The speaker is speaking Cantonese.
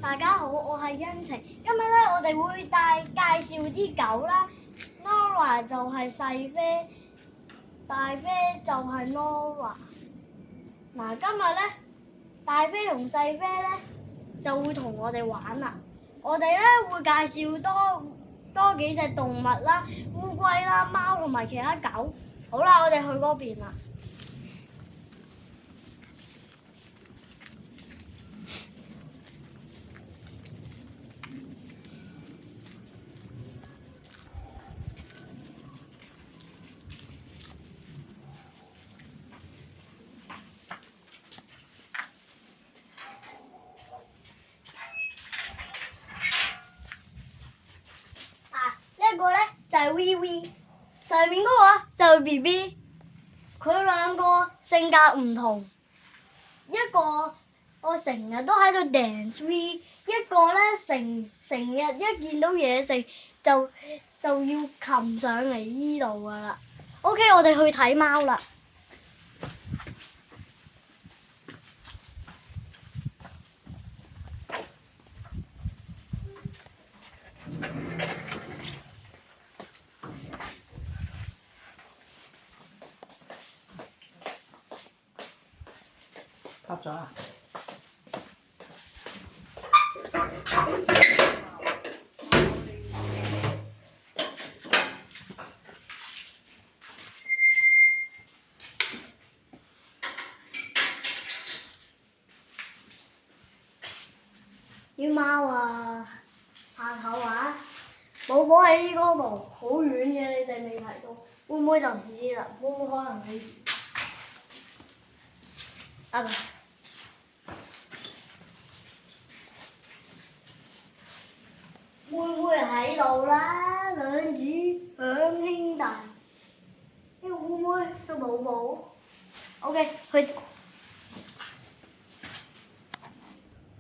大家好，我係欣晴。今日咧，我哋會介紹啲狗啦。Nora 就係細啡，大啡就係 Nora。嗱，今日咧，大啡同細啡咧就會同我哋玩啦。我哋咧會介紹多幾隻動物啦，烏龜啦、貓同埋其他狗。好啦，我哋去嗰邊啦。呢個咧就係 VV， 上面嗰個就係 BB， 佢兩個性格唔同，一個我成日都喺度 dance V， 一個咧成日一見到嘢食就要擒上嚟依度噶啦。OK， 我哋去睇貓啦。拍咗啊！啲貓啊，下頭啊，寶寶喺嗰度，好遠嘅，你哋未睇到，會唔會就唔知啦？會唔會可能喺？啊唔係。妹妹喺度啦，兩姊兩兄弟，呢個妹妹個寶寶。OK，去